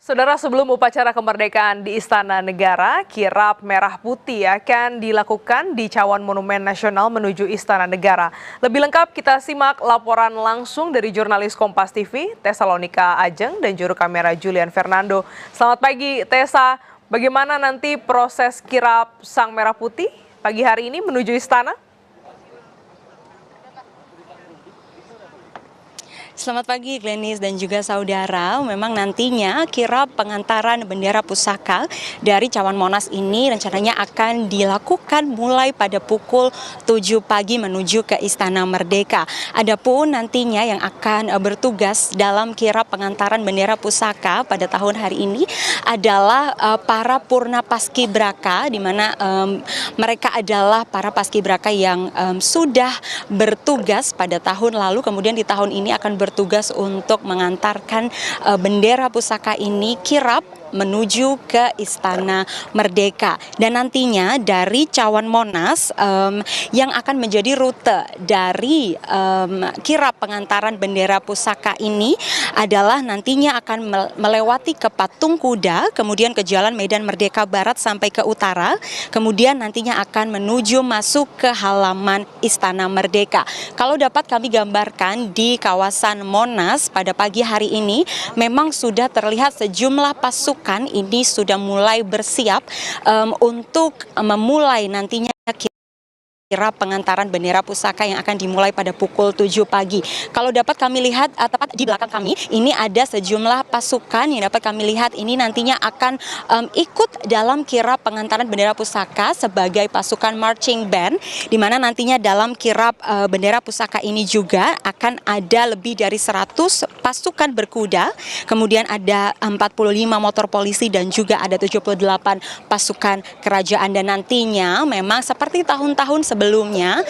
Saudara, sebelum upacara kemerdekaan di Istana Negara, kirap merah putih akan dilakukan di Cawan Monumen Nasional menuju Istana Negara. Lebih lengkap kita simak laporan langsung dari jurnalis Kompas TV, Tessa Lonika Ajeng dan juru kamera Julian Fernando. Selamat pagi Tessa, bagaimana nanti proses kirap sang merah putih pagi hari ini menuju Istana? Selamat pagi Glenis dan juga saudara. Memang nantinya kirap pengantaran bendera pusaka dari Cawan Monas ini rencananya akan dilakukan mulai pada pukul 7 pagi menuju ke Istana Merdeka. Adapun nantinya yang akan bertugas dalam kirap pengantaran bendera pusaka pada tahun hari ini adalah para Purna Paskibraka, di mana mereka adalah para paskibraka yang sudah bertugas pada tahun lalu, kemudian di tahun ini akan bertugas untuk mengantarkan bendera pusaka ini kirap menuju ke Istana Merdeka. Dan nantinya dari Cawan Monas yang akan menjadi rute dari kirap pengantaran bendera pusaka ini adalah nantinya akan melewati ke Patung Kuda, kemudian ke Jalan Medan Merdeka Barat sampai ke utara, kemudian nantinya akan menuju masuk ke halaman Istana Merdeka. Kalau dapat kami gambarkan di kawasan Monas pada pagi hari ini memang sudah terlihat sejumlah pasukan ini sudah mulai bersiap untuk memulai nantinya kirap pengantaran bendera pusaka yang akan dimulai pada pukul 7 pagi. Kalau dapat kami lihat tepat di belakang kami, ini ada sejumlah pasukan yang dapat kami lihat ini nantinya akan ikut dalam kirap pengantaran bendera pusaka sebagai pasukan marching band, di mana nantinya dalam kirap bendera pusaka ini juga akan ada lebih dari 100 pasukan berkuda, kemudian ada 45 motor polisi dan juga ada 78 pasukan kerajaan. Dan nantinya memang seperti tahun-tahun sebelumnya,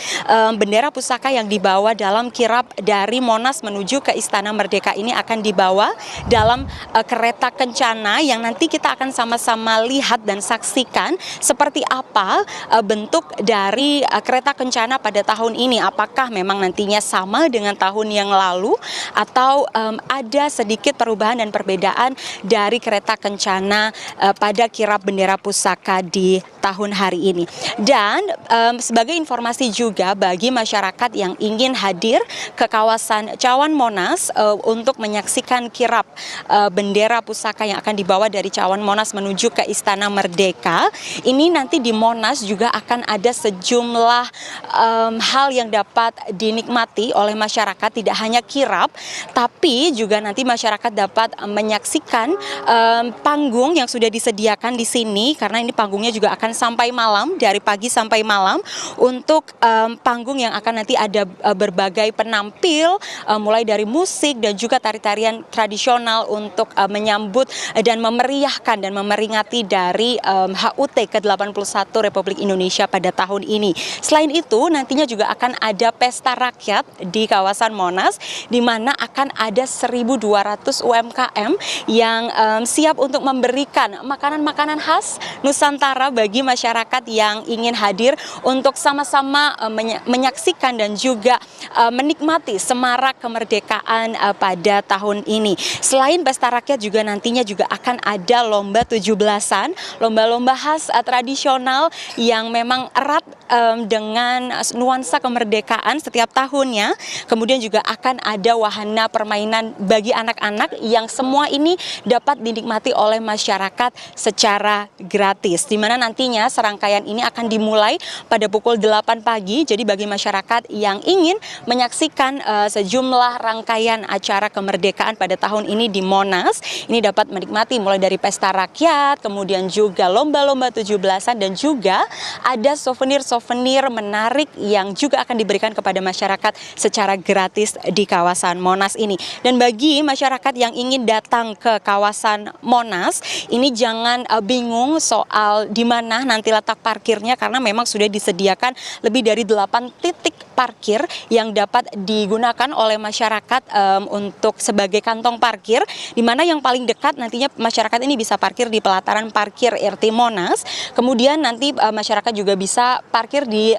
bendera pusaka yang dibawa dalam kirap dari Monas menuju ke Istana Merdeka ini akan dibawa dalam kereta kencana yang nanti kita akan sama-sama lihat dan saksikan seperti apa bentuk dari kereta kencana pada tahun ini. Apakah memang nantinya sama dengan tahun yang lalu atau ada sedikit perubahan dan perbedaan dari kereta kencana pada kirap bendera pusaka di tahun hari ini. Dan sebagai informasi juga bagi masyarakat yang ingin hadir ke kawasan Cawan Monas untuk menyaksikan kirap bendera pusaka yang akan dibawa dari Cawan Monas menuju ke Istana Merdeka, ini nanti di Monas juga akan ada sejumlah hal yang dapat dinikmati oleh masyarakat, tidak hanya kirap, tapi juga nanti masyarakat dapat menyaksikan panggung yang sudah disediakan di sini, karena ini panggungnya juga akan sampai malam, dari pagi sampai malam, untuk panggung yang akan nanti ada berbagai penampil, mulai dari musik dan juga tari-tarian tradisional untuk menyambut dan memeriahkan dan memeringati dari HUT ke-81 Republik Indonesia pada tahun ini. Selain itu, nantinya juga akan ada pesta rakyat di kawasan Monas, di mana akan ada 1.200 UMKM yang siap untuk memberikan makanan-makanan khas Nusantara bagi masyarakat yang ingin hadir untuk sama-sama menyaksikan dan juga menikmati semarak kemerdekaan pada tahun ini. Selain pesta rakyat juga nantinya juga akan ada lomba 17-an, lomba-lomba khas tradisional yang memang erat dengan nuansa kemerdekaan setiap tahunnya. Kemudian juga akan ada wahana permainan bagi anak-anak yang semua ini dapat dinikmati oleh masyarakat secara gratis, di mana nantinya serangkaian ini akan dimulai pada pukul 8 pagi. Jadi bagi masyarakat yang ingin menyaksikan sejumlah rangkaian acara kemerdekaan pada tahun ini di Monas, ini dapat menikmati mulai dari pesta rakyat, kemudian juga lomba-lomba 17-an, dan juga ada souvenir-souvenir menarik yang juga akan diberikan kepada masyarakat secara gratis di kawasan Monas ini. Dan bagi masyarakat yang ingin datang ke kawasan Monas, ini jangan bingung soal di mana mana nanti letak parkirnya karena memang sudah disediakan lebih dari 8 titik parkir yang dapat digunakan oleh masyarakat untuk sebagai kantong parkir, di mana yang paling dekat nantinya masyarakat ini bisa parkir di pelataran parkir RT Monas. Kemudian nanti masyarakat juga bisa parkir di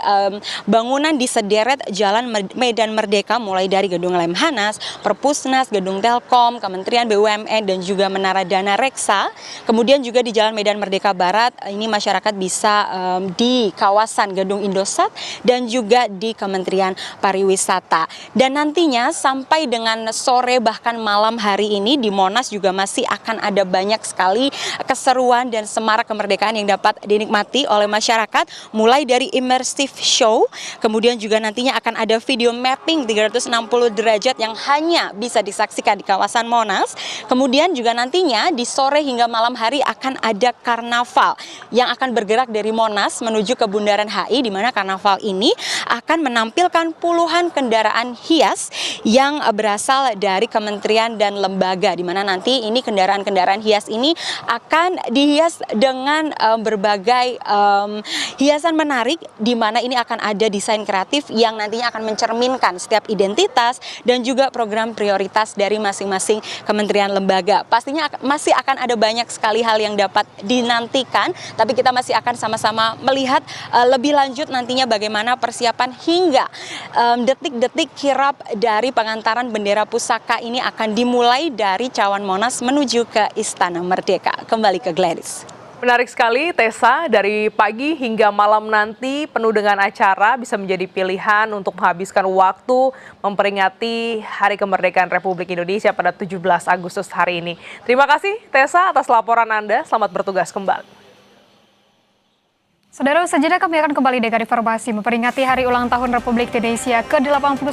bangunan di sederet Jalan Medan Merdeka mulai dari Gedung Lemhanas, Perpusnas, Gedung Telkom, Kementerian BUMN dan juga Menara Dana Reksa. Kemudian juga di Jalan Medan Merdeka Barat ini masyarakat bisa di kawasan Gedung Indosat dan juga di Kementerian Pariwisata. Dan nantinya sampai dengan sore bahkan malam hari ini di Monas juga masih akan ada banyak sekali keseruan dan semarak kemerdekaan yang dapat dinikmati oleh masyarakat, mulai dari immersive show, kemudian juga nantinya akan ada video mapping 360 derajat yang hanya bisa disaksikan di kawasan Monas. Kemudian juga nantinya di sore hingga malam hari akan ada karnaval yang akan bergerak dari Monas menuju ke Bundaran HI, di mana karnaval ini akan menampilkan puluhan kendaraan hias yang berasal dari kementerian dan lembaga, di mana nanti ini kendaraan-kendaraan hias ini akan dihias dengan berbagai hiasan menarik, di mana ini akan ada desain kreatif yang nantinya akan mencerminkan setiap identitas dan juga program prioritas dari masing-masing kementerian lembaga. Pastinya masih akan ada banyak sekali hal yang dapat dinantikan, tapi kita masih akan sama-sama melihat lebih lanjut nantinya bagaimana persiapan hingga detik-detik kirap dari pengantaran bendera pusaka ini akan dimulai dari Cawan Monas menuju ke Istana Merdeka. Kembali ke Gladys. Menarik sekali, Tessa. Dari pagi hingga malam nanti penuh dengan acara, bisa menjadi pilihan untuk menghabiskan waktu memperingati Hari Kemerdekaan Republik Indonesia pada 17 Agustus hari ini. Terima kasih, Tessa, atas laporan Anda. Selamat bertugas kembali. Saudara, sejenak kami akan kembali dengan informasi memperingati Hari Ulang Tahun Republik Indonesia ke-81.